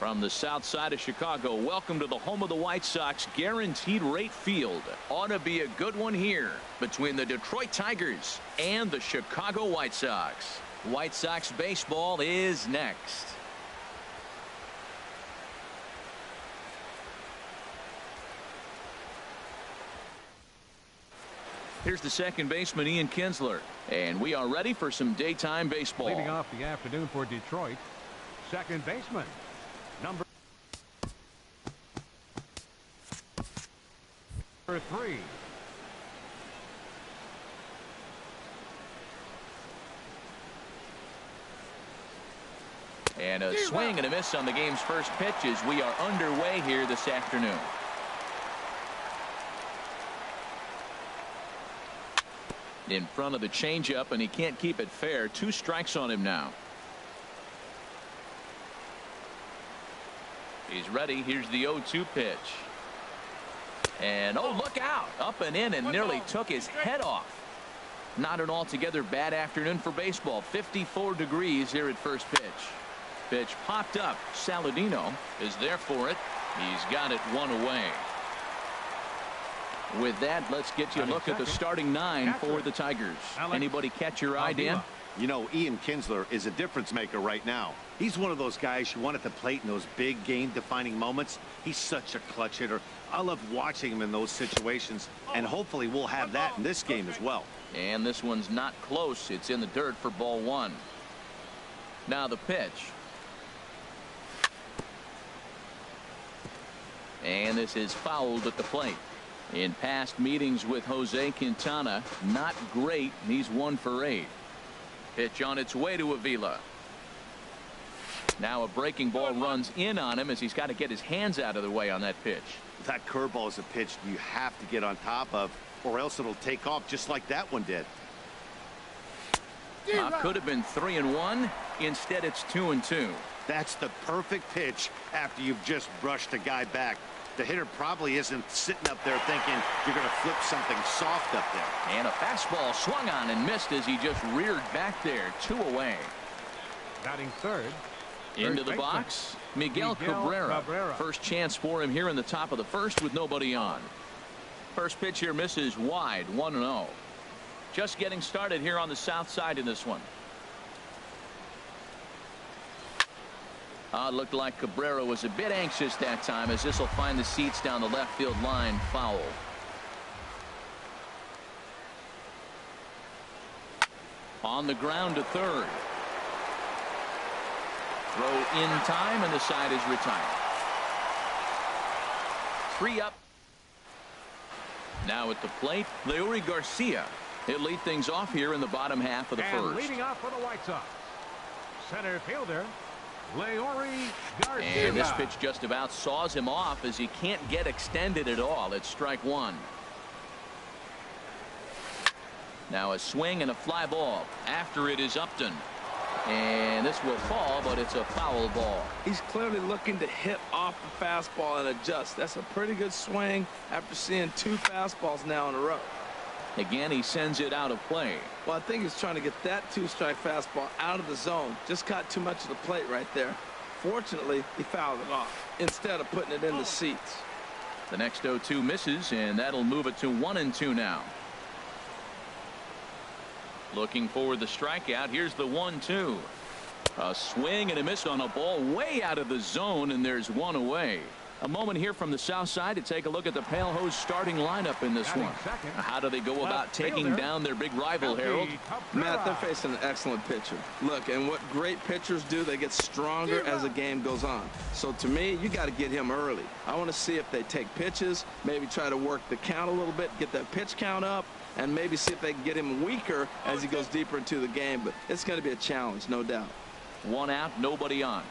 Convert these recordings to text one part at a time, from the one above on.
From the south side of Chicago, welcome to the home of the White Sox, Guaranteed Rate Field. Ought to be a good one here between the Detroit Tigers and the Chicago White Sox. White Sox baseball is next. Here's the second baseman, Ian Kinsler, and we are ready for some daytime baseball. Leading off the afternoon for Detroit, second baseman, number 3. And a swing and a miss on the game's first pitch as we are underway here this afternoon. In front of the changeup, and he can't keep it fair. 2 strikes on him now. He's ready. Here's the 0-2 pitch. And oh, look out. Up and in and nearly took his head off. Not an altogether bad afternoon for baseball. 54 degrees here at first pitch. Pitch popped up. Saladino is there for it. He's got it 1 away. With that, let's get you a look at the starting 9 for the Tigers. Anybody catch your eye, Dan? You know, Ian Kinsler is a difference maker right now. He's one of those guys you want at the plate in those big game-defining moments. He's such a clutch hitter. I love watching him in those situations, and hopefully we'll have that in this game as well. And this one's not close. It's in the dirt for ball 1. Now the pitch. And this is fouled at the plate. In past meetings with Jose Quintana, not great. He's 1 for 8. Pitch on its way to Avila. Now a breaking ball runs in on him as he's got to get his hands out of the way on that pitch. That curveball is a pitch you have to get on top of, or else it'll take off just like that one did. Could have been 3-1. Instead, it's 2-2. That's the perfect pitch after you've just brushed a guy back. The hitter probably isn't sitting up there thinking you're going to flip something soft up there. And a fastball swung on and missed as he just reared back there. 2 away. Batting third. Into the box, Miguel Cabrera. First chance for him here in the top of the first with nobody on. First pitch here misses wide. 1-0. Just getting started here on the south side in this one. Looked like Cabrera was a bit anxious that time as this will find the seats down the left field line. Foul. On the ground to third. Throw in time and the side is retired. 3 up. Now at the plate, Leury Garcia. He'll lead things off here in the bottom half of the first. Leading off for the White Sox, center fielder Leury Garcia. And this pitch just about saws him off as he can't get extended at all. It's strike 1. Now a swing and a fly ball. After it is Upton. And this will fall, but it's a foul ball. He's clearly looking to hit off the fastball and adjust. That's a pretty good swing after seeing 2 fastballs now in a row. Again, he sends it out of play. Well, I think he's trying to get that 2-strike fastball out of the zone. Just caught too much of the plate right there. Fortunately, he fouled it off instead of putting it in the seats. The next 0-2 misses, and that'll move it to 1-2 now. Looking for the strikeout. Here's the 1-2. A swing and a miss on a ball way out of the zone, and there's 1 away. A moment here from the south side to take a look at the Pale Hose starting lineup in this one. How do they go about taking down their big rival, Harold? Matt, they're facing an excellent pitcher. Look, and what great pitchers do, they get stronger as the game goes on. So to me, you got to get him early. I want to see if they take pitches, maybe try to work the count a little bit, get that pitch count up, and maybe see if they can get him weaker as he goes deeper into the game. But it's going to be a challenge, no doubt. 1 out, nobody on.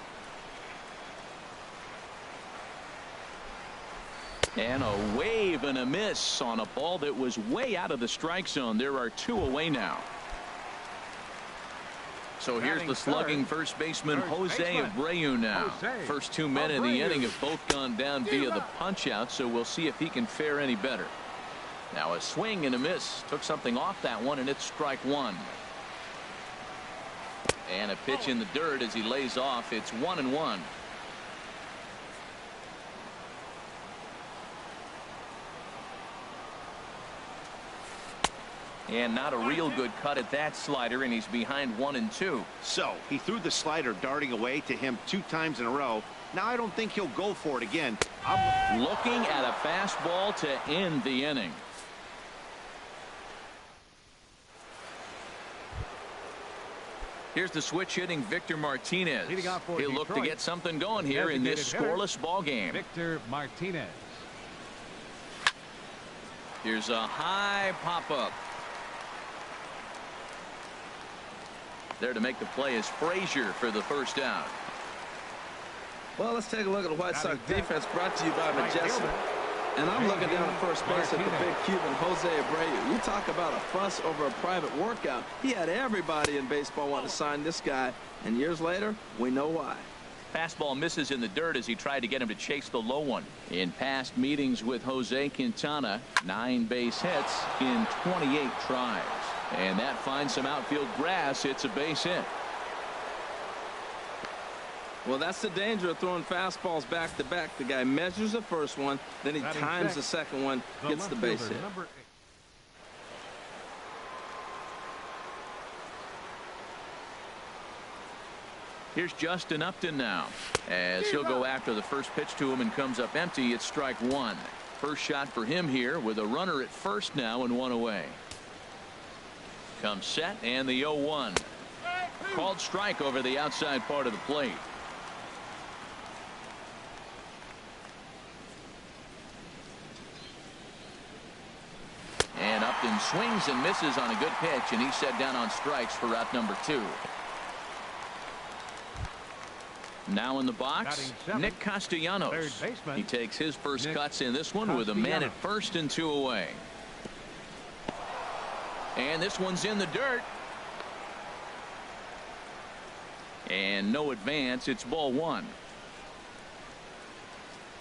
And a wave and a miss on a ball that was way out of the strike zone. There are 2 away now. So here's the slugging first baseman Jose Abreu now. First 2 men in the inning have both gone down via the punch out, so we'll see if he can fare any better. Now a swing and a miss. Took something off that one, and it's strike 1. And a pitch in the dirt as he lays off. It's 1-1. And not a real good cut at that slider, and he's behind 1-2. So he threw the slider darting away to him 2 times in a row. Now I don't think he'll go for it again. Looking at a fastball to end the inning. Here's the switch hitting Victor Martinez. He'll look to get something going here in this scoreless ball game. Victor Martinez. Here's a high pop-up. There to make the play is Frazier for the first out. Well, let's take a look at the White Sox defense brought to you by Majestic. And I'm looking down at first base at the big Cuban, Jose Abreu. You talk about a fuss over a private workout. He had everybody in baseball want to sign this guy. And years later, we know why. Fastball misses in the dirt as he tried to get him to chase the low one. In past meetings with Jose Quintana, 9 base hits in 28 tries. And that finds some outfield grass. It's a base hit. Well, that's the danger of throwing fastballs back to back. The guy measures the first one, then he times the second one, gets the base hit. Here's Justin Upton now, as he'll go after the first pitch to him and comes up empty. It's strike 1. First shot for him here with a runner at first now and 1 away. Comes set and the 0-1. Called strike over the outside part of the plate. And Upton swings and misses on a good pitch, and he's set down on strikes for out number 2. Now in the box, Nick Castellanos. He takes his first cuts in this one with a man at first and 2 away. And this one's in the dirt. And no advance. It's ball 1.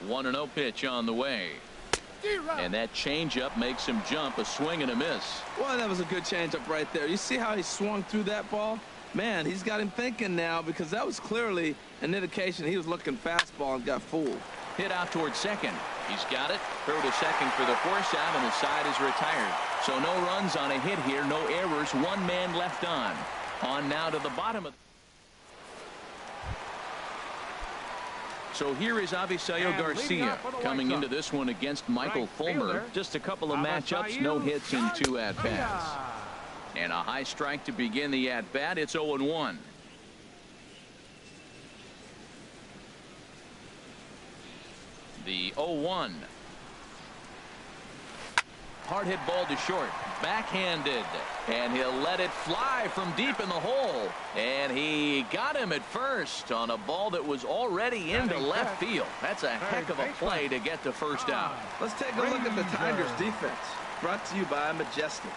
1-0 pitch on the way. And that changeup makes him jump. A swing and a miss. Well, that was a good changeup right there. You see how he swung through that ball? Man, he's got him thinking now, because that was clearly an indication he was looking fastball and got fooled. Hit out towards second. He's got it. Throw to second for the force out, and the side is retired. So no runs on a hit here. No errors. 1 man left on. On now to the bottom of. So here is Avisaíl Garcia coming into this one against Michael Fulmer. Just a couple of matchups, no hits in 2 at-bats. And a high strike to begin the at-bat. It's 0-1. The 0-1. Hard hit ball to short. Backhanded. And he'll let it fly from deep in the hole. And he got him at first on a ball that was already into left field. That's a heck of a play to get the first out. Let's take a look at the Tigers defense. Brought to you by Majestic.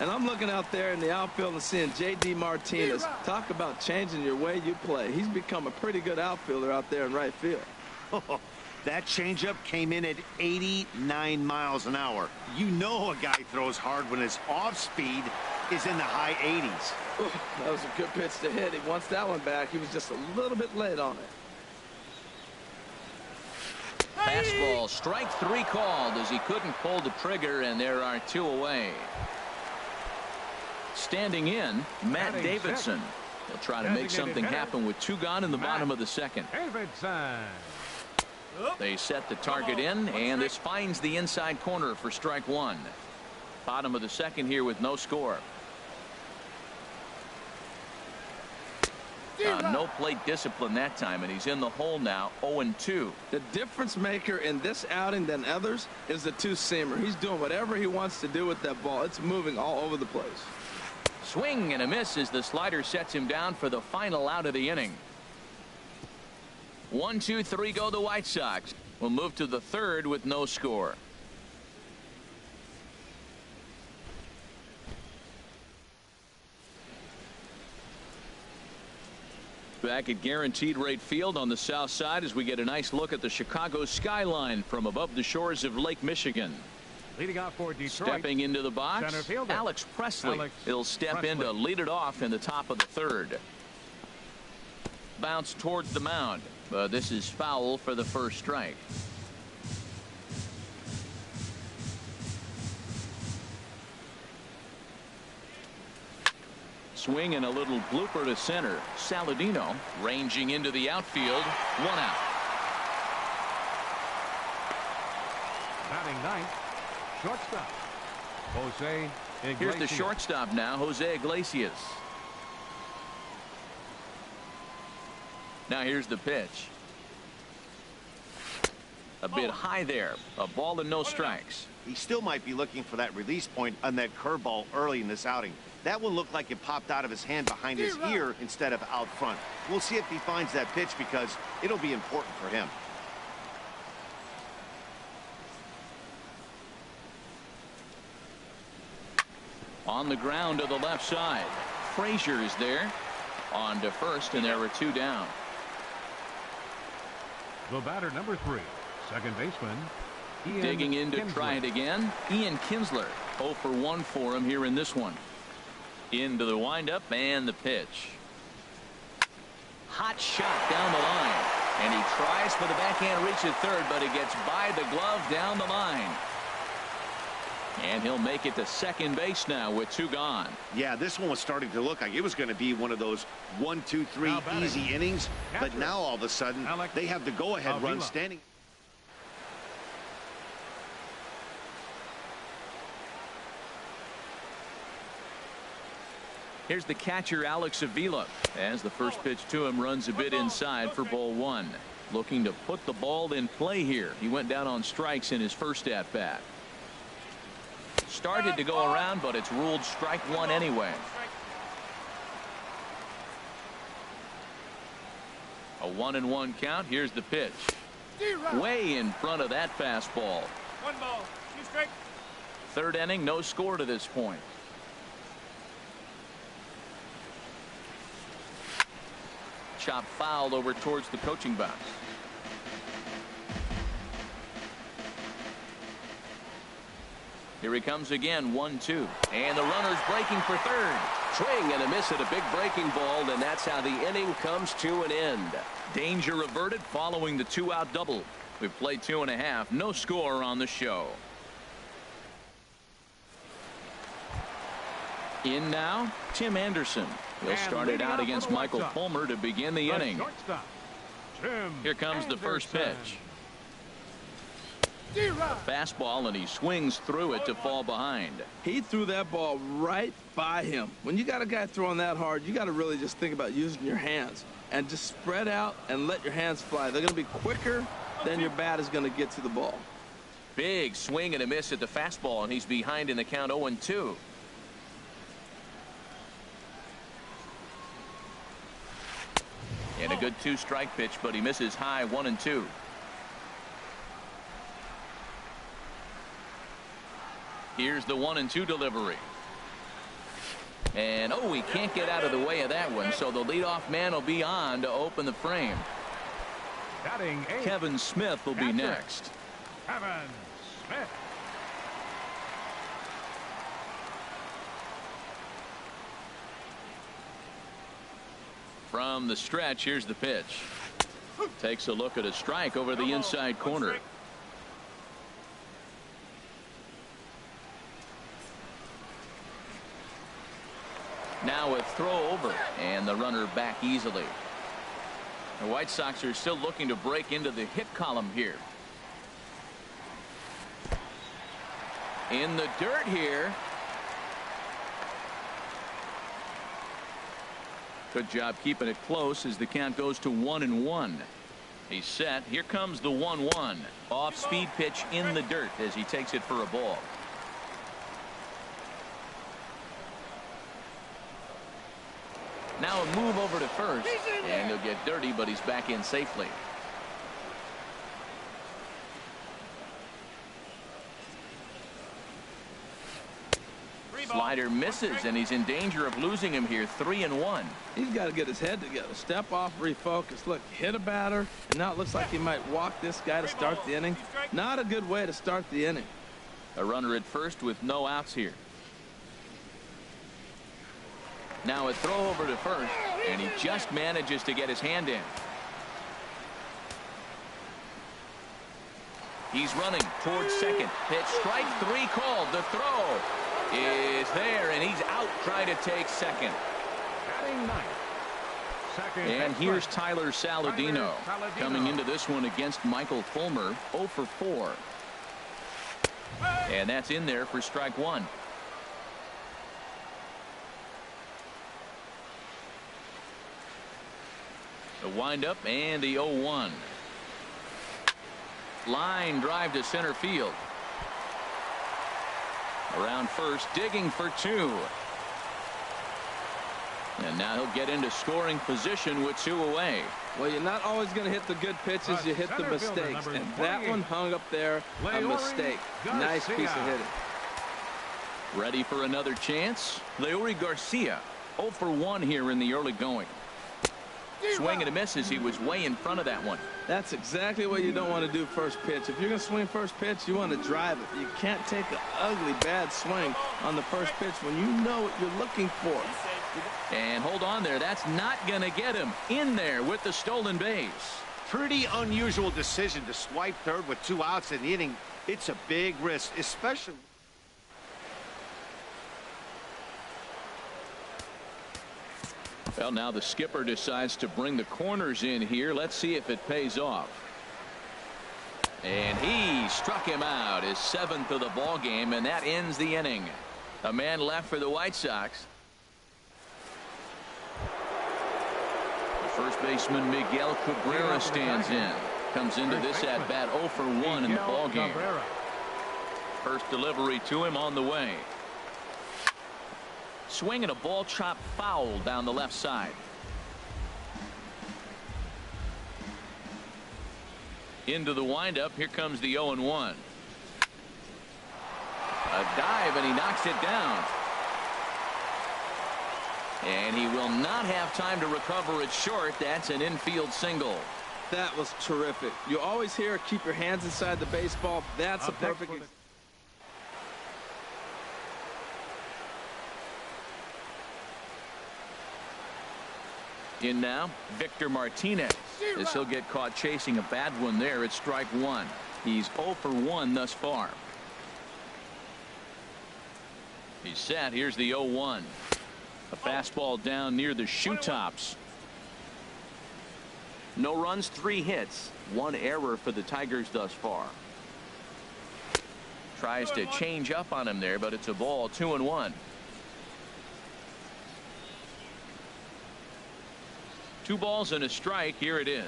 And I'm looking out there in the outfield and seeing J.D. Martinez. Talk about changing your way you play. He's become a pretty good outfielder out there in right field. That changeup came in at 89 miles an hour. You know a guy throws hard when his off speed is in the high 80s. That was a good pitch to hit. He wants that one back. He was just a little bit late on it. Fastball, strike 3 called as he couldn't pull the trigger, and there are 2 away. Standing in, Matt Davidson. He'll try to make something happen with 2 gone in the bottom of the second. They set the target in, and this finds the inside corner for strike 1. Bottom of the second here with no score. No plate discipline that time, and he's in the hole now, 0-2. The difference maker in this outing than others is the 2-seamer. He's doing whatever he wants to do with that ball. It's moving all over the place. Swing and a miss as the slider sets him down for the final out of the inning. 1, 2, 3 go the White Sox. We'll move to the third with no score. Back at Guaranteed Rate Field on the south side as we get a nice look at the Chicago skyline from above the shores of Lake Michigan. Leading off for Detroit. Stepping into the box, Alex Presley. He'll step in to lead it off in the top of the third. Bounce towards the mound, but this is foul for the first strike. swing and a little blooper to center. Saladino ranging into the outfield. 1 out. Batting ninth, shortstop, Jose Iglesias. Here's the shortstop now, Jose Iglesias. Now here's the pitch. A bit high there. A ball and no strikes. He still might be looking for that release point on that curveball early in this outing. That one looked like it popped out of his hand behind his ear instead of out front. We'll see if he finds that pitch because it'll be important for him. On the ground to the left side. Frazier is there. On to first, and there were 2 down. The batter, number 3, second baseman, Ian Digging in to Kinsler. try it again. Ian Kinsler. 0 for 1 for him here in this one. Into the windup and the pitch. Hot shot down the line. And he tries for the backhand reach at third, but it gets by the glove down the line. And he'll make it to second base now with 2 gone. Yeah, this one was starting to look like it was going to be one of those 1, 2, 3 easy innings. But now all of a sudden, they have the go-ahead run standing. Here's the catcher, Alex Avila, as the first pitch to him runs a bit inside for ball 1. Looking to put the ball in play here. He went down on strikes in his first at-bat. Started to go around, but it's ruled strike 1 anyway. A 1-1 count. Here's the pitch. Way in front of that fastball. 1 ball, 2 strikes. Third inning, no score to this point. Chop fouled over towards the coaching box. Here he comes again, 1-2. And the runner's breaking for third. Swing and a miss at a big breaking ball, and that's how the inning comes to an end. Danger averted following the 2-out double. We've played 2.5. No score on the show. In now, Tim Anderson. He'll start it out against Michael Fulmer to begin the inning. Here comes the first pitch. A fastball, and he swings through it to fall behind. He threw that ball right by him. When you got a guy throwing that hard, you got to really just think about using your hands and just spread out and let your hands fly. They're going to be quicker than your bat is going to get to the ball. Big swing and a miss at the fastball, and he's behind in the count 0-2. And a good 2-strike pitch, but he misses high, 1-2. Here's the 1-2 delivery. And he can't get out of the way of that one, so the leadoff man will be on to open the frame. Kevin Smith will be next. Kevin Smith. From the stretch, here's the pitch. Takes a look at a strike over the inside corner. Now a throw over, and the runner back easily. The White Sox are still looking to break into the hit column here. In the dirt here. Good job keeping it close as the count goes to 1-1. He's set. Here comes the 1-1. Off-speed pitch in the dirt as he takes it for a ball. Now a move over to first, and he'll get dirty, but he's back in safely. Slider misses, and he's in danger of losing him here. 3-1. He's got to get his head together. Step off, refocus. Look, hit a batter, and now it looks like he might walk this guy to start the inning. Not a good way to start the inning. A runner at first with no outs here. Now a throw over to first, and he just manages to get his hand in. He's running towards second. Pitch, strike 3 called. The throw is there, and he's out trying to take second. batting ninth. And here's Tyler Saladino coming into this one against Michael Fulmer. 0 for 4. And that's in there for strike one. The windup and the 0-1. Line drive to center field. Around first, digging for 2. And now he'll get into scoring position with 2 away. Well, you're not always going to hit the good pitches. You hit the mistakes. And that one hung up there, a mistake. Nice piece of hitting. Ready for another chance? Leury Garcia, 0 for 1 here in the early going. Swing and a miss as he was way in front of that one. That's exactly what you don't want to do first pitch. If you're going to swing first pitch, you want to drive it. You can't take an ugly, bad swing on the first pitch when you know what you're looking for. And hold on there. That's not going to get him in there with the stolen base. Pretty unusual decision to swipe third with 2 outs in the inning. It's a big risk, especially. Well, now the skipper decides to bring the corners in here. Let's see if it pays off. And he struck him out, his 7th of the ball game, and that ends the inning. A man left for the White Sox. The first baseman Miguel Cabrera stands in. Comes into this at bat 0 for 1 in the ball game. First delivery to him on the way. Swinging a ball chopped foul down the left side. Into the windup. Here comes the 0-1. A dive, and he knocks it down. And he will not have time to recover it short. That's an infield single. That was terrific. You always hear keep your hands inside the baseball. That's a perfect. In now, Victor Martinez, as he'll get caught chasing a bad one there at strike 1. He's 0 for 1 thus far. He's set. Here's the 0-1. A fastball down near the shoe tops. No runs, 3 hits, 1 error for the Tigers thus far. Tries to change up on him there, but it's a ball. 2-1. 2 balls and a strike. Here it is.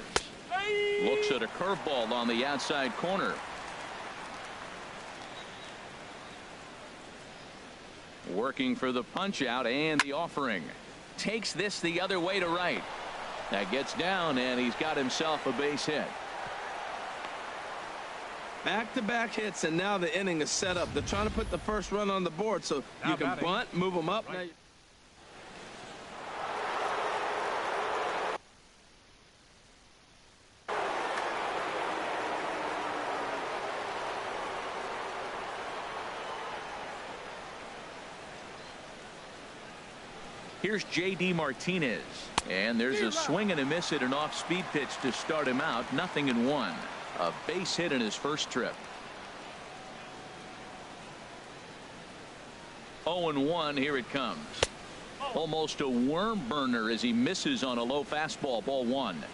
Looks at a curveball on the outside corner. Working for the punch out and the offering. Takes this the other way to right. That gets down, and he's got himself a base hit. Back-to-back hits, and now the inning is set up. They're trying to put the first run on the board so you can bunt, move them up. Now Here's J.D. Martinez, and there's a swing and a miss at an off-speed pitch to start him out. 0-1. A base hit in his first trip. 0-1. Here it comes. Almost a worm burner as he misses on a low fastball. Ball 1.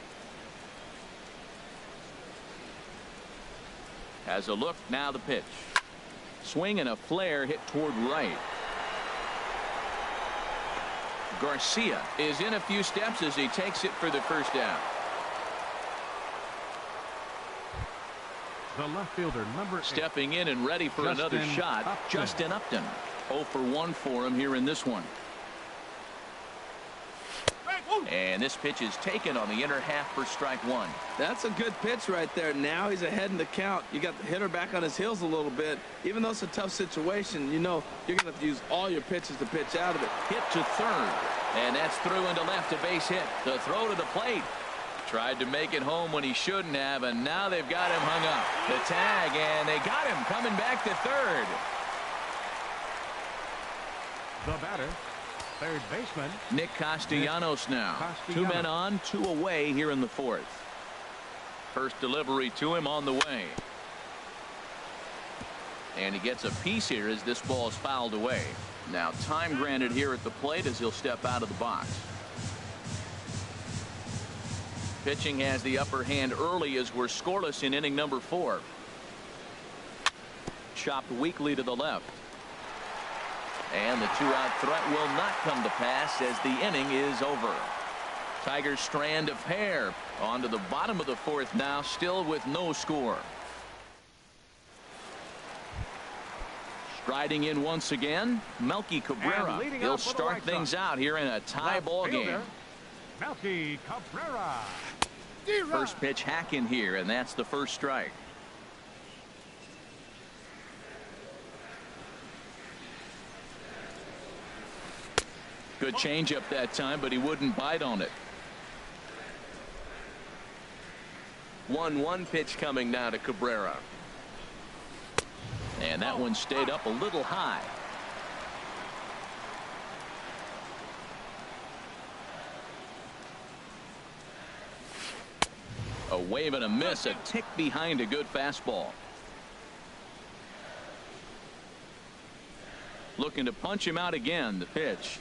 Has a look. Now the pitch. Swing and a flare hit toward right. Garcia is in a few steps as he takes it for the first down. The left fielder, number 8. Stepping in and ready for another shot, Justin Upton. 0 for 1 for him here in this one. And this pitch is taken on the inner half for strike 1. That's a good pitch right there. Now he's ahead in the count. You got the hitter back on his heels a little bit. Even though it's a tough situation, you know you're going to have to use all your pitches to pitch out of it. Hit to third, and that's through into left, a base hit. The throw to the plate. Tried to make it home when he shouldn't have, and now they've got him hung up. The tag, and they got him coming back to third. The batter, third baseman Nick Castellanos now. 2 men on, 2 away here in the 4th. First delivery to him on the way. And he gets a piece here as this ball is fouled away. Now time granted here at the plate as he'll step out of the box. pitching has the upper hand early as we're scoreless in inning number 4. Chopped weakly to the left. And the 2-out threat will not come to pass as the inning is over. Tigers strand a pair on to the bottom of the 4th now, still with no score. Striding in once again, Melky Cabrera. He'll start things out here in a tie ball game. Melky Cabrera. First pitch hacking here, and that's the first strike. Good changeup that time, but he wouldn't bite on it. 1-1 pitch coming now to Cabrera. And that one stayed up a little high. A wave and a miss, a tick behind a good fastball. Looking to punch him out again. The pitch.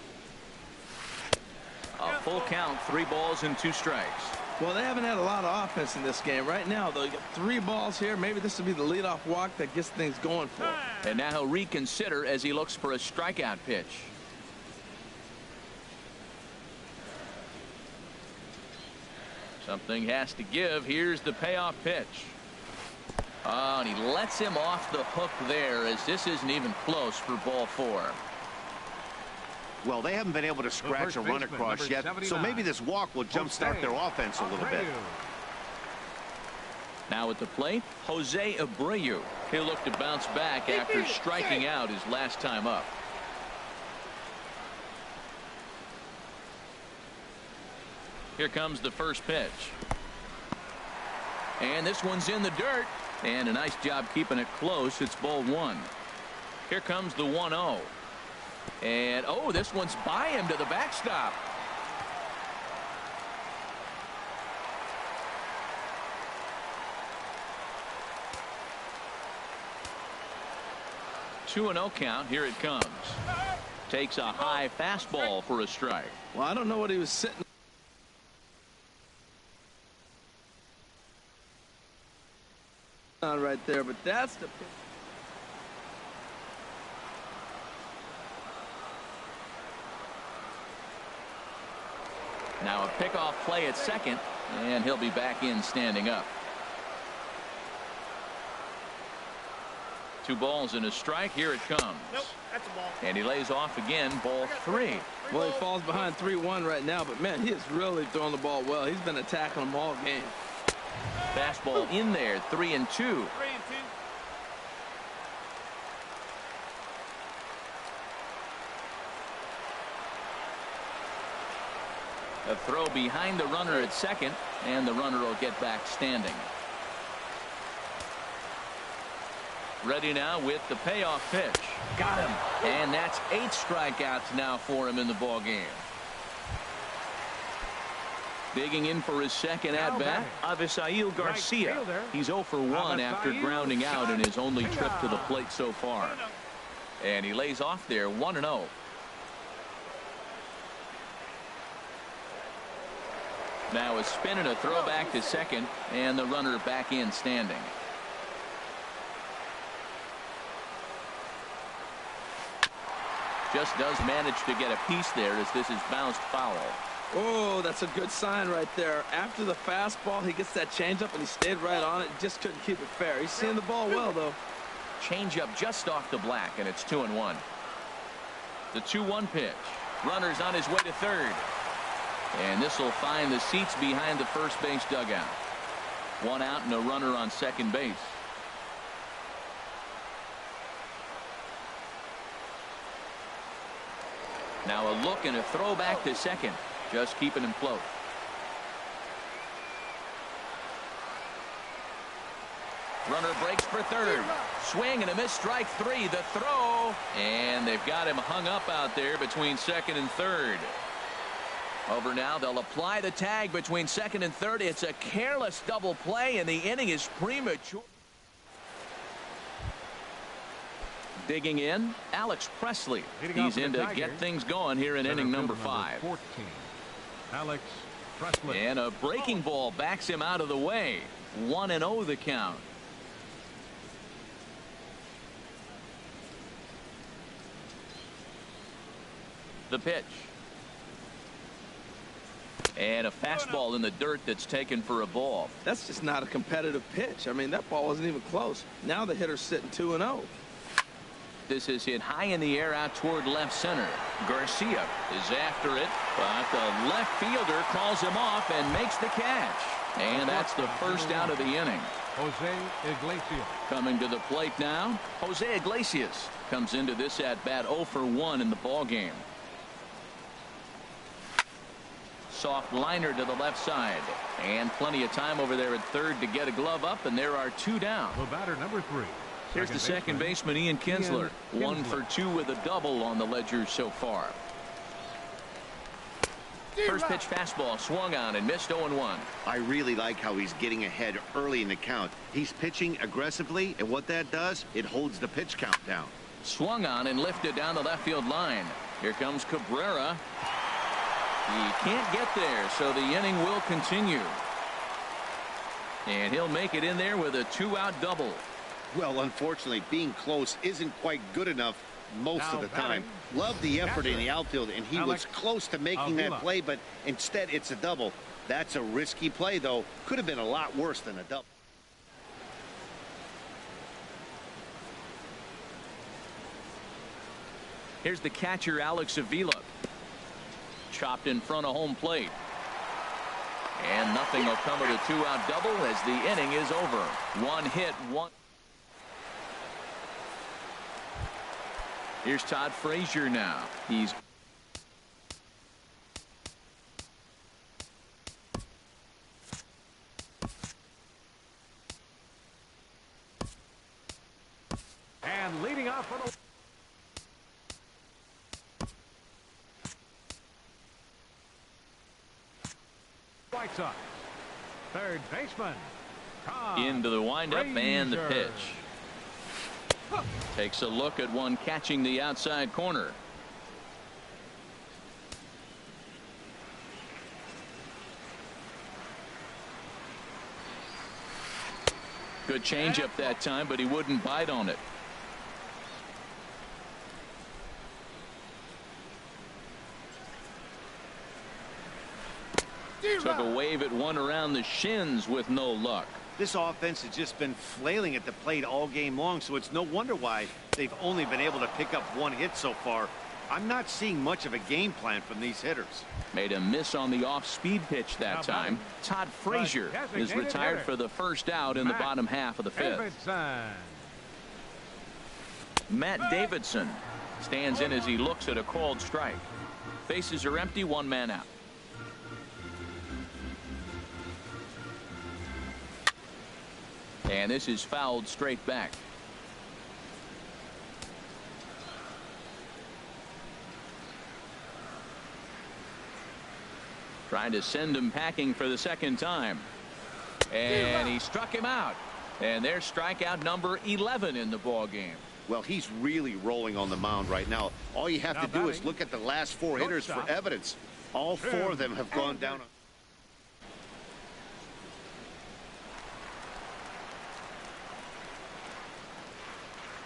A full count, 3 balls and 2 strikes. Well, they haven't had a lot of offense in this game. Right now, though, you got 3 balls here. Maybe this will be the leadoff walk that gets things going for him. And now he'll reconsider as he looks for a strikeout pitch. Something has to give. Here's the payoff pitch. Oh, and he lets him off the hook there as this isn't even close for ball 4. Well, they haven't been able to scratch a run across yet, so maybe this walk will jumpstart their offense a little bit. Now at the plate, Jose Abreu. He'll look to bounce back after striking out his last time up. Here comes the first pitch. And this one's in the dirt. And a nice job keeping it close. It's ball 1. Here comes the 1-0. And, oh, this one's by him to the backstop. Two and 0 count. Here it comes. Takes a high fastball for a strike. Well, I don't know what he was sitting on right there, but that's the pitch. Now a pickoff play at second, and he'll be back in standing up. 2 balls and a strike. Here it comes. Nope, that's a ball. And he lays off again, ball 3. Well, he falls behind 3-1 right now, but man, he is really throwing the ball well. He's been attacking them all game. Fastball in there, 3-2. 3-2. A throw behind the runner at second, and the runner will get back standing. Ready now with the payoff pitch. Got him. And that's 8 strikeouts now for him in the ball game. Digging in for his second at bat, Avisail Garcia. He's 0 for 1 after grounding out in his only trip to the plate so far. And he lays off there 1-0. Now a spin and a throw back to second, and the runner back in standing. Just does manage to get a piece there as this is bounced foul. Oh, that's a good sign right there. After the fastball, he gets that changeup, and he stayed right on it. Just couldn't keep it fair. He's seeing the ball well, though. Changeup just off the black, and it's 2-1. The 2-1 pitch. Runner's on his way to third. And this will find the seats behind the first base dugout. 1 out and a runner on second base. Now a look and a throw back to second. Just keeping him close. Runner breaks for third. Swing and a miss, strike 3. The throw. And they've got him hung up out there between second and third. Over now, they'll apply the tag between second and third. It's a careless double play, and the inning is premature. Digging in, Alex Presley. He's in to get things going here in inning number 5. 14, Alex Presley. And a breaking ball backs him out of the way. 1-0 the count. The pitch. And a fastball in the dirt that's taken for a ball. That's just not a competitive pitch. I mean, that ball wasn't even close. Now the hitter's sitting 2-0. This is hit high in the air out toward left center. Garcia is after it, but the left fielder calls him off and makes the catch. And that's the first out of the inning. Jose Iglesias. Coming to the plate now, Jose Iglesias comes into this at bat 0 for 1 in the ball game. Soft liner to the left side, and plenty of time over there at third to get a glove up, and there are 2 down. The batter, number 3. Here's the second baseman, Ian Kinsler. 1 for 2 with a double on the ledger so far. First pitch fastball swung on and missed 0-1. I really like how he's getting ahead early in the count. He's pitching aggressively, and what that does, it holds the pitch count down. Swung on and lifted down the left field line. Here comes Cabrera. He can't get there, so the inning will continue. And he'll make it in there with a 2-out double. Well, unfortunately, being close isn't quite good enough most of the time. Love the effort in the outfield, and he was close to making that play, but instead it's a double. That's a risky play, though. Could have been a lot worse than a double. Here's the catcher, Alex Avila. Chopped in front of home plate. And nothing will come of a 2-out double as the inning is over. 1 hit, 1. Here's Todd Frazier now. He's And leading off for the White Sox. Third baseman. into the windup and the pitch. Takes a look at one catching the outside corner. Good changeup that time, but he wouldn't bite on it. Took a wave at one around the shins with no luck. This offense has just been flailing at the plate all game long, so it's no wonder why they've only been able to pick up 1 hit so far. I'm not seeing much of a game plan from these hitters. Made a miss on the off-speed pitch that time. Todd Frazier is retired for the first out in the bottom half of the 5th. Matt Davidson stands in as he looks at a called strike. Bases are empty, 1 man out. And this is fouled straight back. Trying to send him packing for the second time. And he struck him out. And there's strikeout number 11 in the ball game. Well, he's really rolling on the mound right now. All you have to do is look at the last 4 hitters for evidence. All 4 of them have gone down.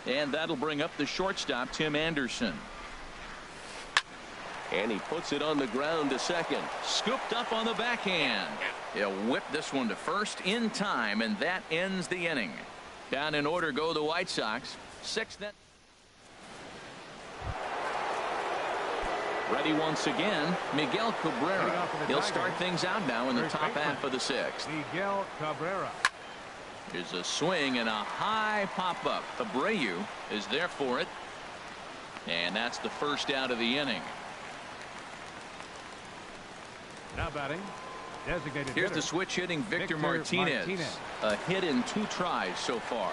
And that'll bring up the shortstop, Tim Anderson. And he puts it on the ground to second. Scooped up on the backhand. He'll whip this one to first in time, and that ends the inning. Down in order go the White Sox. 6th. Ready once again, Miguel Cabrera. He'll start things out now in the top half of the 6th. Miguel Cabrera. There's a swing and a high pop-up. Abreu is there for it. And that's the first out of the inning. Now batting. Designated Here's hitter, the switch hitting Victor Martinez. A hit in 2 tries so far.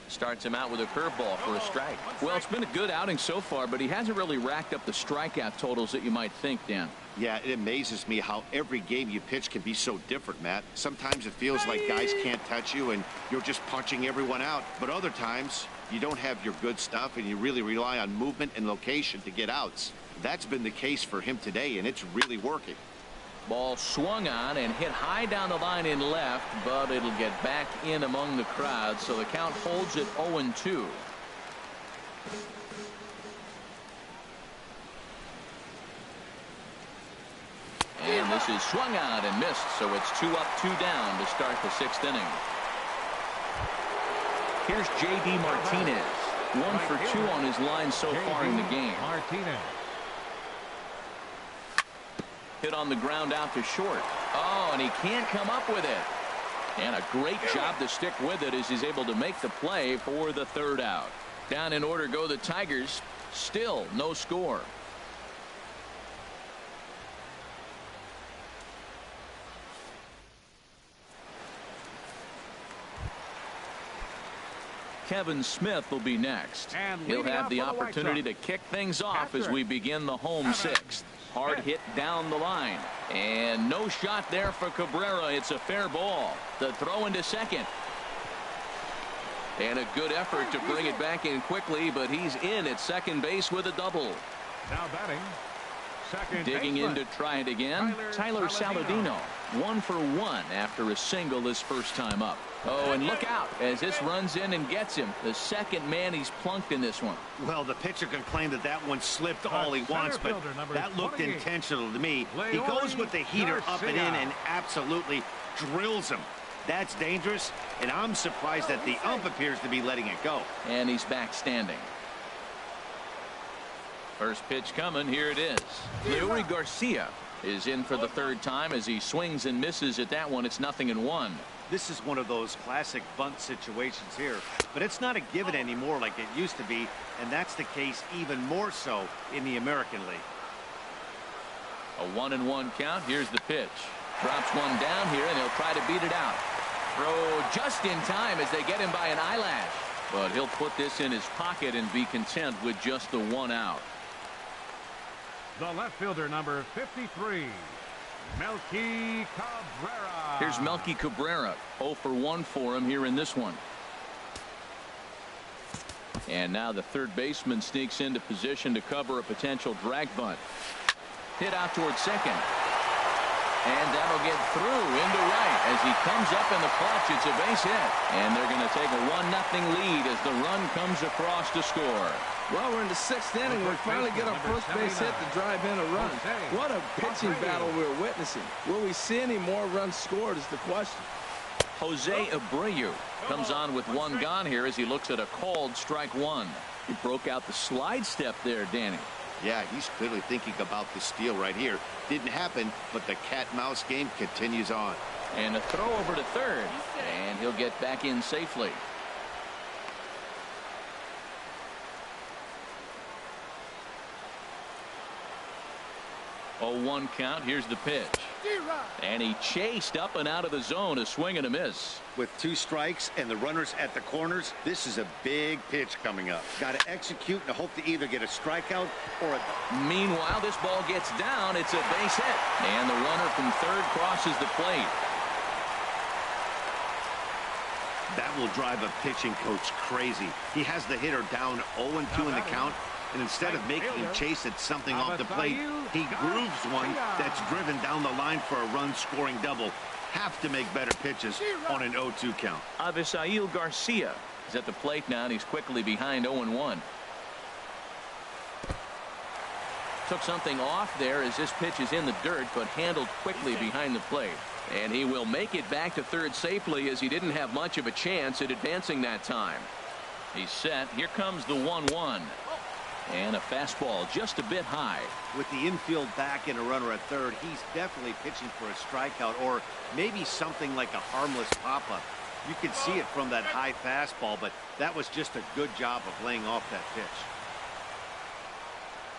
Starts him out with a curveball for a strike. Well, it's been a good outing so far, but he hasn't really racked up the strikeout totals that you might think, Dan. Yeah, it amazes me how every game you pitch can be so different, Matt. Sometimes it feels like guys can't touch you and you're just punching everyone out. But other times, You don't have your good stuff, and you really rely on movement and location to get outs. That's been the case for him today, and it's really working. Ball swung on and hit high down the line in left, but it'll get back in among the crowd, so the count holds at 0-2. And this is swung on and missed, so it's 2 up, 2 down to start the 6th inning. Here's J.D. Martinez, 1 for 2 on his line so far in the game. Martinez. Hit on the ground out to short. Oh, and he can't come up with it. And a great job to stick with it as he's able to make the play for the 3rd out. Down in order go the Tigers. Still no score. Kevin Smith will be next. He'll have the opportunity to kick things off as we begin the home 6th. Hard hit down the line. And no shot there for Cabrera. It's a fair ball. The throw into second. And a good effort to bring it back in quickly, but he's in at second base with a double. Now batting, second Digging baseman, in to try it again, Tyler Saladino. 1 for 1 after a single his first time up. Oh, and look out as this runs in and gets him. The second man he's plunked in this one. Well, the pitcher can claim that that one slipped all he wants, but that looked intentional to me. He goes with the heater up and in and absolutely drills him. That's dangerous, and I'm surprised that the ump appears to be letting it go. And he's back standing. First pitch coming. Here it is. Leury Garcia is in for the 3rd time as he swings and misses at that one. It's 0-1. This is one of those classic bunt situations here, but it's not a given anymore like it used to be, and that's the case even more so in the American League. A 1-1 count. Here's the pitch. Drops one down here, and he'll try to beat it out. Throw just in time as they get him by an eyelash, but he'll put this in his pocket and be content with just the 1 out. The left fielder, number 53, Melky Cabrera. Here's Melky Cabrera. 0 for 1 for him here in this one. And now the third baseman sneaks into position to cover a potential drag bunt. Hit out towards second. And that'll get through into right as he comes up in the clutch. It's a base hit. And they're going to take a 1-0 lead as the run comes across to score. Well, we're in the 6th inning. We finally get our first base hit to drive in a run. What a pitching battle we're witnessing. Will we see any more runs scored is the question. Jose Abreu comes on with 1 gone here as he looks at a called strike 1. He broke out the slide step there, Danny. Yeah, he's clearly thinking about the steal right here. Didn't happen, but the cat-mouse game continues on. And a throw over to third, and he'll get back in safely. 0-1 count. Here's the pitch. And he chased up and out of the zone. A swing and a miss. With 2 strikes and the runners at the corners, this is a big pitch coming up. Got to execute and hope to either get a strikeout or a... Meanwhile, this ball gets down. It's a base hit. And the runner from third crosses the plate. That will drive a pitching coach crazy. He has the hitter down 0-2 in the count. And instead of making him chase at something off the plate, he grooves one that's driven down the line for a run-scoring double. Have to make better pitches on an 0-2 count. Avisail Garcia is at the plate now, and he's quickly behind 0-1. Took something off there as this pitch is in the dirt, but handled quickly behind the plate. And he will make it back to third safely as he didn't have much of a chance at advancing that time. He's set. Here comes the 1-1. And a fastball just a bit high. With the infield back and a runner at third, he's definitely pitching for a strikeout or maybe something like a harmless pop-up. You can see it from that high fastball, but that was just a good job of laying off that pitch.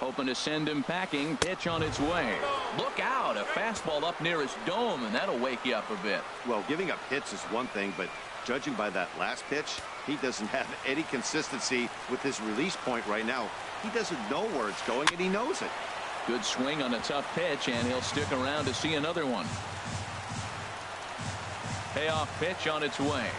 Hoping to send him packing. Pitch on its way. Look out. A fastball up near his dome, and that'll wake you up a bit. Well, giving up hits is one thing, but judging by that last pitch, he doesn't have any consistency with his release point right now. He doesn't know where it's going, and he knows it. Good swing on a tough pitch, and he'll stick around to see another one. Payoff pitch on its way.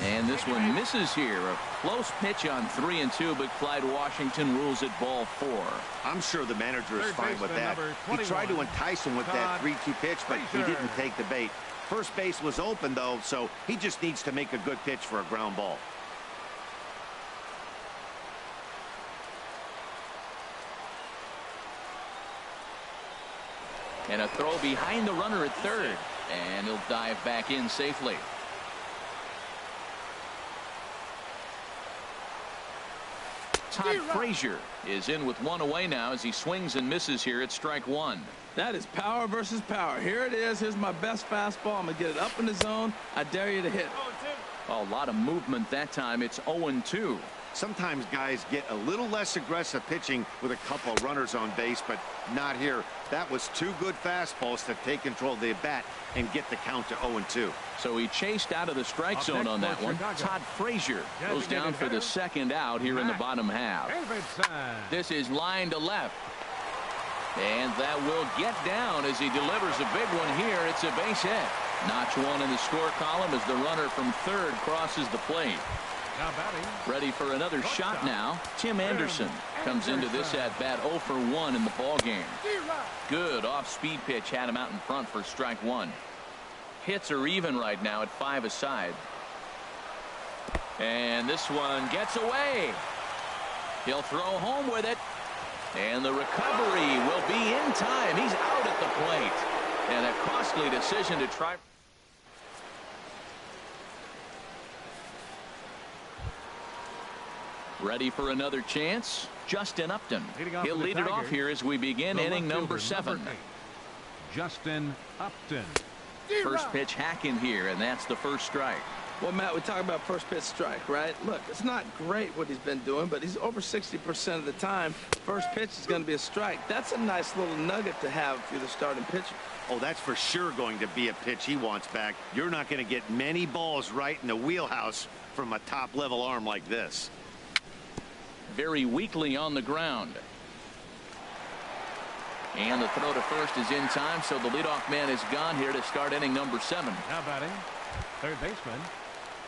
And this one misses here. A close pitch on 3-2, but Clyde Washington rules it ball 4. I'm sure the manager is fine with that. He tried to entice him with that 3-2 pitch, but he didn't take the bait. First base was open, though, so he just needs to make a good pitch for a ground ball. And a throw behind the runner at third. And he'll dive back in safely. Todd Frazier is in with one away now as he swings and misses here at strike 1. That is power versus power. Here it is. Here's my best fastball. I'm going to get it up in the zone. I dare you to hit. A lot of movement that time. It's 0-2. Sometimes guys get a little less aggressive pitching with a couple of runners on base, but not here. That was 2 good fastballs to take control of the bat and get the count to 0-2. So he chased out of the strike zone on that one. Todd Frazier goes down for the second out here in the bottom half. This is line to left. And that will get down as he delivers a big one here. It's a base hit. Notch 1 in the score column as the runner from third crosses the plate. Ready for another shot now. Tim Anderson comes into this at bat 0 for 1 in the ball game. Good off-speed pitch had him out in front for strike 1. Hits are even right now at 5 aside. And this one gets away. He'll throw home with it. And the recovery will be in time. He's out at the plate. And a costly decision to try. Ready for another chance. Justin Upton. He'll lead it off here as we begin inning number 7. Justin Upton. First pitch hacking here, and that's the first strike. Well, Matt, we talk about first pitch strike, right? Look, it's not great what he's been doing, but he's over 60% of the time. First pitch is going to be a strike. That's a nice little nugget to have for the starting pitcher. Oh, that's for sure going to be a pitch he wants back. You're not going to get many balls right in the wheelhouse from a top-level arm like this. Very weakly on the ground. And the throw to first is in time, so the leadoff man is gone here to start inning number 7. Now batting, third baseman,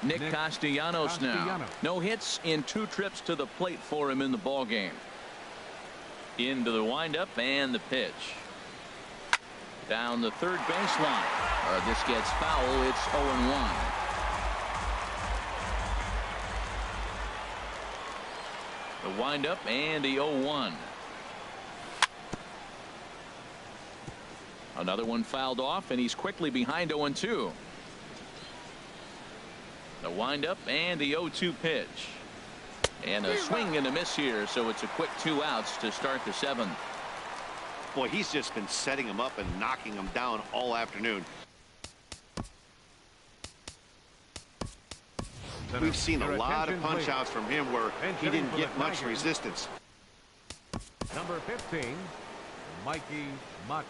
Nick Castellanos now. No hits in 2 trips to the plate for him in the ball game. Into the windup and the pitch. Down the third baseline. This gets foul. It's 0-1. The windup and the 0-1. Another one fouled off, and he's quickly behind 0-2. The windup and the 0-2 pitch. And a swing and a miss here, so it's a quick 2 outs to start the 7th. Boy, he's just been setting him up and knocking him down all afternoon. We've seen a lot of punch outs from him where he didn't get much resistance. Number 15, Mikey Matus.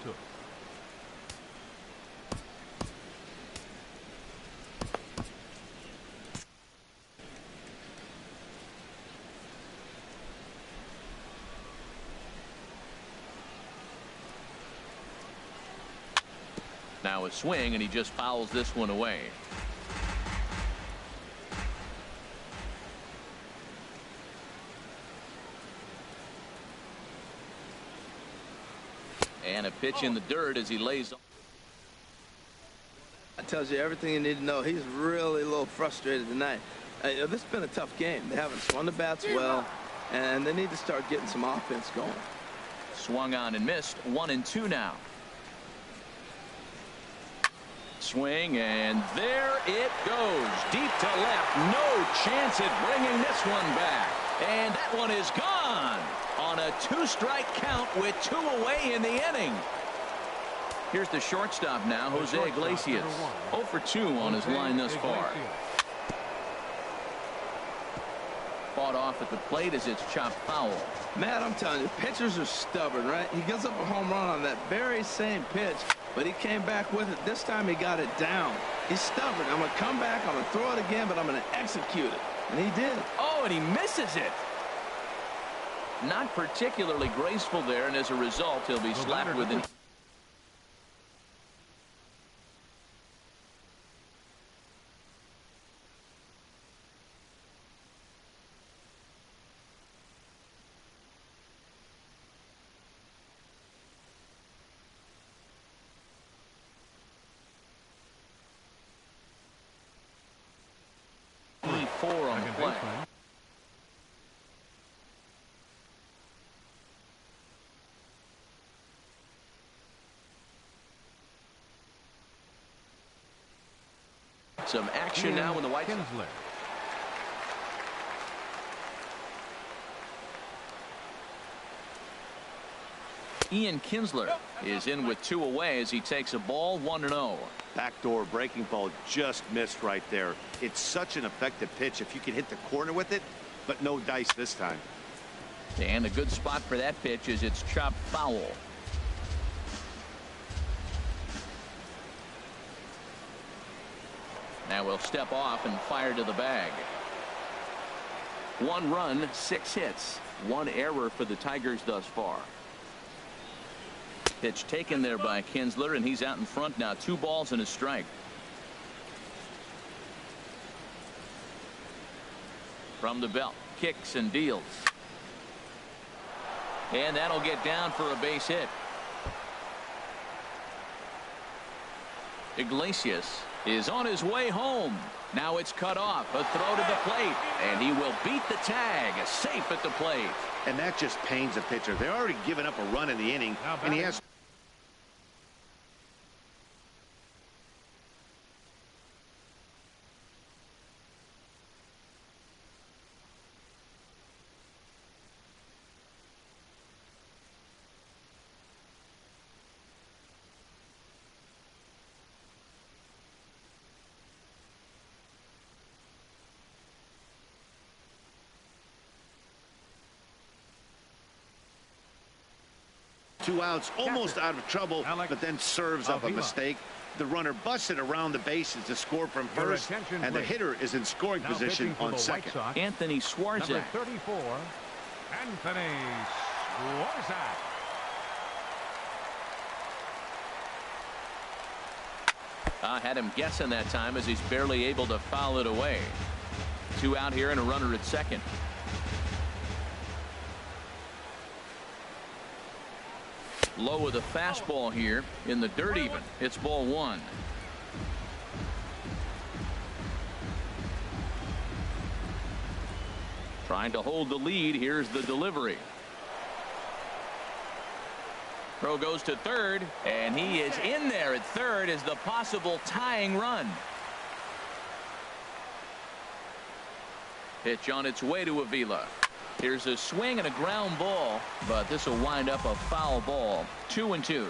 Now a swing, and he just fouls this one away. And a pitch in the dirt as he lays. That tells you everything you need to know. He's really a little frustrated tonight. This has been a tough game. They haven't swung the bats well, and they need to start getting some offense going. Swung on and missed. 1-2 now. Swing, and there it goes. Deep to left. No chance at bringing this one back. And that one is gone on a 2-strike count with 2 away in the inning. Here's the shortstop now, Jose Iglesias. 0 for 2 on his line thus far. Fought off at the plate as it's chopped foul. Matt, I'm telling you, pitchers are stubborn, right? He gives up a home run on that very same pitch, but he came back with it. This time he got it down. He's stubborn. I'm going to come back, I'm going to throw it again, but I'm going to execute it. And he did. Oh, and he misses it. Not particularly graceful there, and as a result, he'll be slapped with an... Some action now in the White Sox. Kinsler. Ian Kinsler is in with 2 away as he takes a ball 1-0. Backdoor breaking ball just missed right there. It's such an effective pitch if you can hit the corner with it, but no dice this time. And a good spot for that pitch is it's chopped foul. Now we'll step off and fire to the bag. 1 run, 6 hits, 1 error for the Tigers thus far. Pitch taken there by Kinsler, and he's out in front now. 2 balls and a strike. From the belt, kicks and deals. And that'll get down for a base hit. Iglesias is on his way home. Now it's cut off. A throw to the plate, and he will beat the tag. Safe at the plate. And that just pains a pitcher. They're already given up a run in the inning, and he has. Two outs, almost out of trouble, but then serves up a mistake. The runner busted around the bases to score from first, and the hitter is in scoring position on second. Anthony Swarzak. Number 34, Anthony Swarzak. Had him guessing that time as he's barely able to foul it away. 2 out here and a runner at second. Low with a fastball here in the dirt even. It's ball 1. Trying to hold the lead. Here's the delivery. Throw goes to third, and he is in there at third as the possible tying run. Pitch on its way to Avila. Here's a swing and a ground ball, but this will wind up a foul ball. 2-2.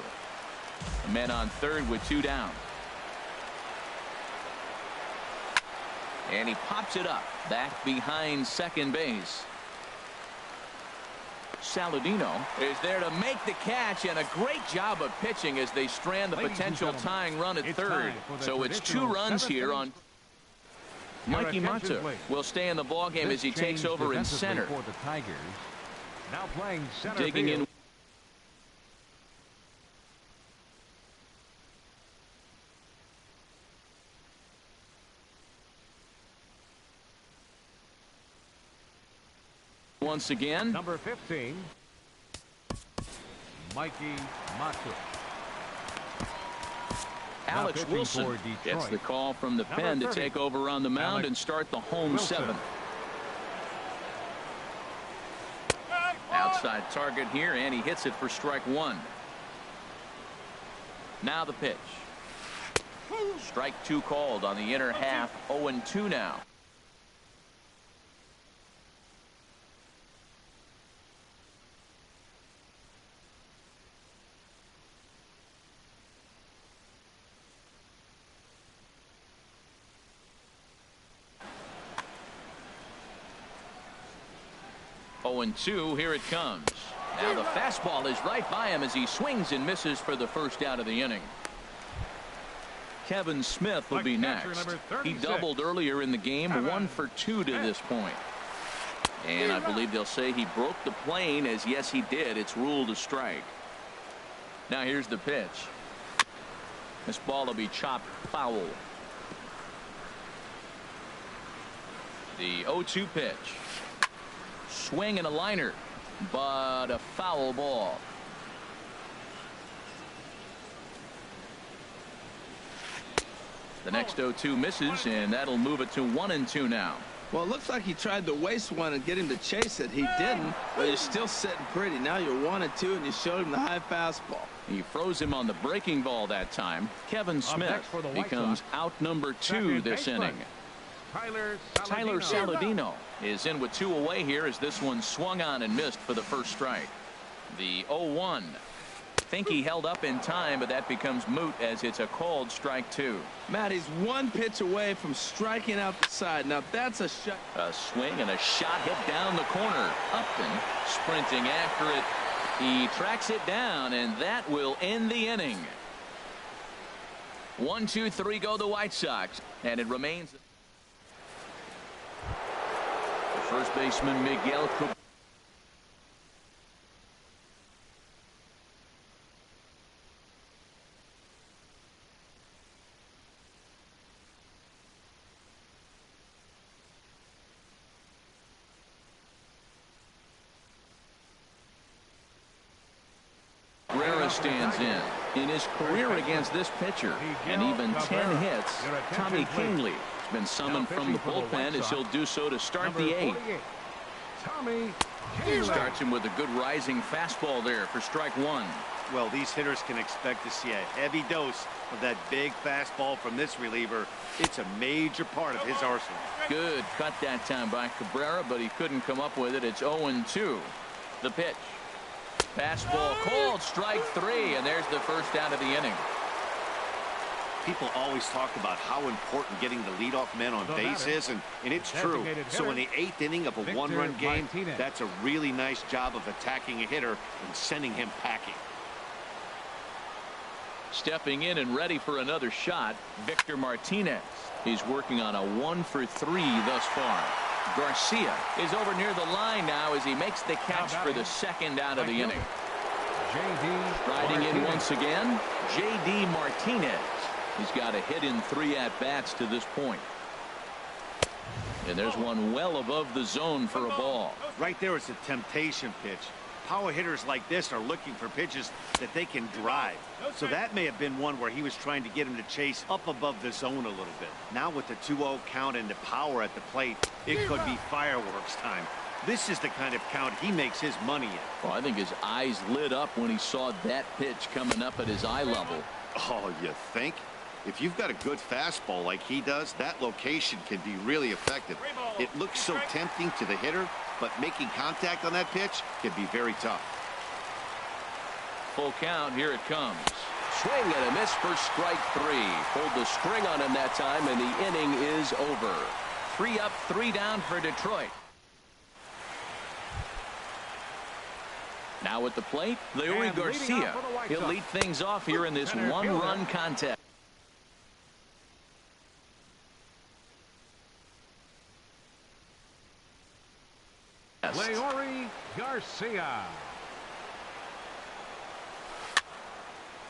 A man on third with 2 down. And he pops it up back behind second base. Saladino is there to make the catch, and a great job of pitching as they strand the potential tying run at third. So it's 2 runs here on. Mikey Mata will stay in the ballgame as he takes over in center. For the Tigers. Now playing center Digging field. in. Once again. Number 15, Mikey Mata. Alex Wilson gets the call from the pen to take over on the mound and start the home 7th. Outside target here, and he hits it for strike 1. Now the pitch. Strike 2 called on the inner half. 0-2 now. And 2. Here it comes. Now the fastball is right by him as he swings and misses for the first out of the inning. Kevin Smith will be next. He doubled earlier in the game. 1 for 2 to this point. And I believe they'll say he broke the plane, as yes he did. It's ruled a strike. Now here's the pitch. This ball will be chopped foul. The 0-2 pitch. Swing and a liner, but a foul ball. The next 0-2 misses, and that'll move it to 1-2 now. Well, it looks like he tried to waste one and get him to chase it. He didn't, but you're still sitting pretty. Now you're 1-2, and you showed him the high fastball. He froze him on the breaking ball that time. Kevin Smith becomes out number 2 this inning. Tyler Saladino is in with 2 away here as this one swung on and missed for the first strike. The 0-1. Think he held up in time, but that becomes moot as it's a called strike 2. Matt, he's 1 pitch away from striking out the side. Now that's a shot. A swing and a shot hit down the corner. Upton sprinting after it. He tracks it down, and that will end the inning. 1, 2, 3 go the White Sox, and it remains. The first baseman Miguel Cabrera. Stands in his career against this pitcher, and even 10 hits. Tommy Kingley has been summoned from the bullpen as he'll do so to start the 8th. Tommy Starts him with a good rising fastball there for strike 1. Well, these hitters can expect to see a heavy dose of that big fastball from this reliever. It's a major part of his arsenal. Good cut that time by Cabrera, but he couldn't come up with it. It's 0-2. The pitch. Fastball called, strike 3, and there's the first out of the inning. People always talk about how important getting the leadoff man on base is, and it's true. So in the 8th inning of a 1-run game, that's a really nice job of attacking a hitter and sending him packing. Stepping in and ready for another shot, Victor Martinez. He's working on a 1 for 3 thus far. Garcia is over near the line now as he makes the catch for the second out of the inning. Riding in once again, J.D. Martinez. He's got a hit in 3 at-bats to this point. And there's one well above the zone for a ball. Right there is a temptation pitch. Power hitters like this are looking for pitches that they can drive. So that may have been one where he was trying to get him to chase up above the zone a little bit. Now with the 2-0 count and the power at the plate, it could be fireworks time. This is the kind of count he makes his money in. Well, I think his eyes lit up when he saw that pitch coming up at his eye level. Oh, you think? If you've got a good fastball like he does, that location can be really effective. It looks so tempting to the hitter, but making contact on that pitch can be very tough. Full count, here it comes. Swing and a miss for strike 3. Pulled the string on him that time, and the inning is over. 3 up, 3 down for Detroit. Now at the plate, Leury Garcia. He'll lead things off here in this 1-run contest. Leury Garcia.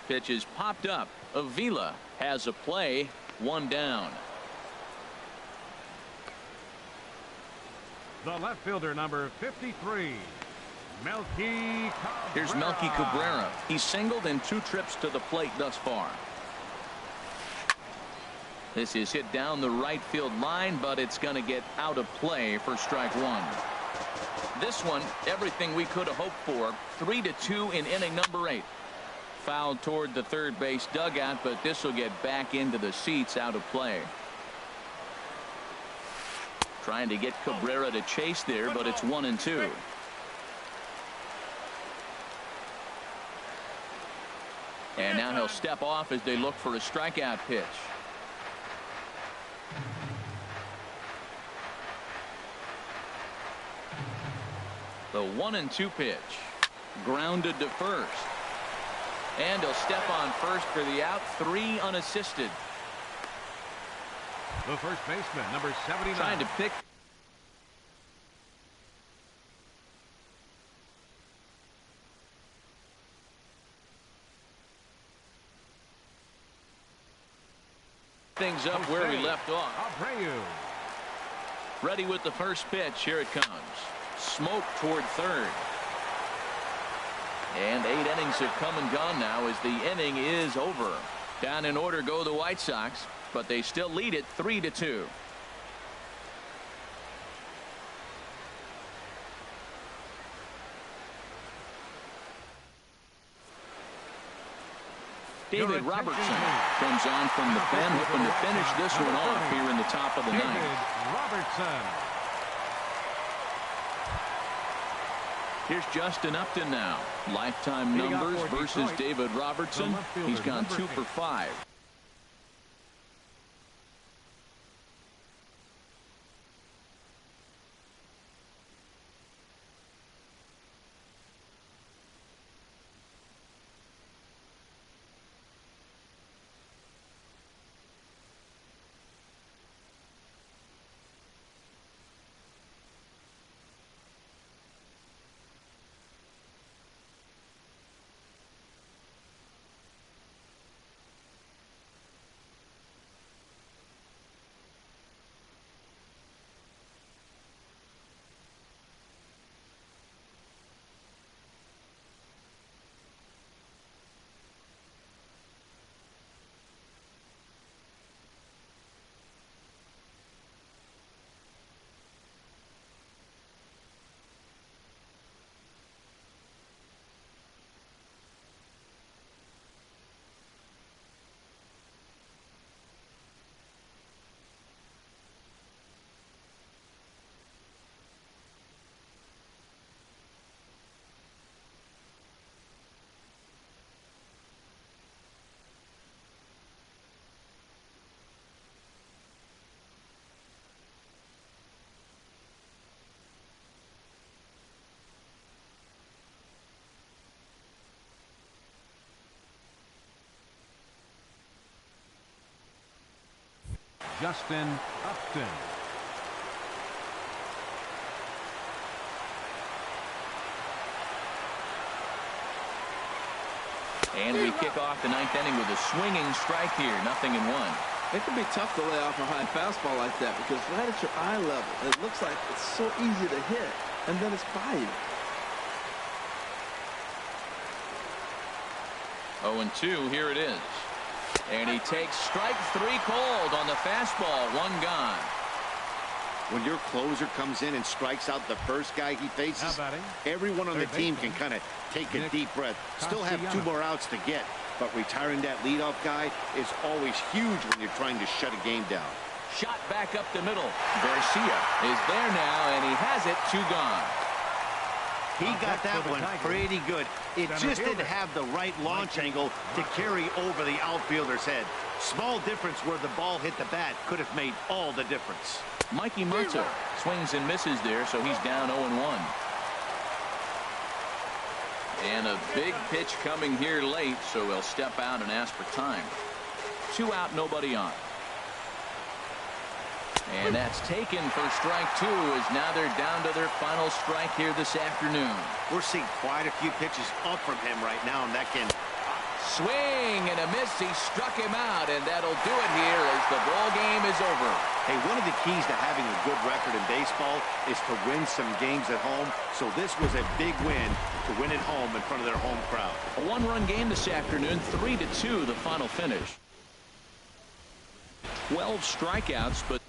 Pitch is popped up. Avila has a play. 1 down. The left fielder, number 53, Melky Cabrera. Here's Melky Cabrera. He's singled in 2 trips to the plate thus far. This is hit down the right field line, but it's going to get out of play for strike 1. This one, everything we could have hoped for. 3-2 in inning number 8. Fouled toward the third base dugout, but this will get back into the seats, out of play. Trying to get Cabrera to chase there, but it's 1-2. And now he'll step off as they look for a strikeout pitch. The 1-2 pitch. Grounded to first. And he'll step on first for the out. 3 unassisted. The first baseman, number 79. Trying to pick things up where we left off. Ready with the first pitch. Here it comes. Smoke toward third. And 8 innings have come and gone now as the inning is over. Down in order go the White Sox, but they still lead it 3-2. David Robertson comes on from the pen, hoping to finish this one off here in the top of the ninth. David Robertson. Here's Justin Upton now. Lifetime numbers versus David Robertson. He's gone 2 for 5. Justin Upton. And we kick off the ninth inning with a swinging strike here. 0-1. It can be tough to lay off a high fastball like that because right at your eye level, it looks like it's so easy to hit, and then it's by you. 0-2, here it is. And he takes strike 3 cold on the fastball. 1 gone. When your closer comes in and strikes out the first guy he faces, everyone on the team can kind of take a deep breath. Still have 2 more outs to get, but retiring that leadoff guy is always huge when you're trying to shut a game down. Shot back up the middle. Garcia is there now, and he has it. 2 gone. He got that one pretty good. It just didn't have the right launch angle to carry over the outfielder's head. Small difference where the ball hit the bat could have made all the difference. Mikey Murta swings and misses there, so he's down 0-1. And a big pitch coming here late, so he'll step out and ask for time. 2 out, nobody on. And that's taken for strike 2, as now they're down to their final strike here this afternoon. We're seeing quite a few pitches up from him right now, and that can... Swing and a miss. He struck him out, and that'll do it here as the ball game is over. Hey, one of the keys to having a good record in baseball is to win some games at home. So this was a big win to win at home in front of their home crowd. A 1-run game this afternoon, 3-2 the final finish. 12 strikeouts, but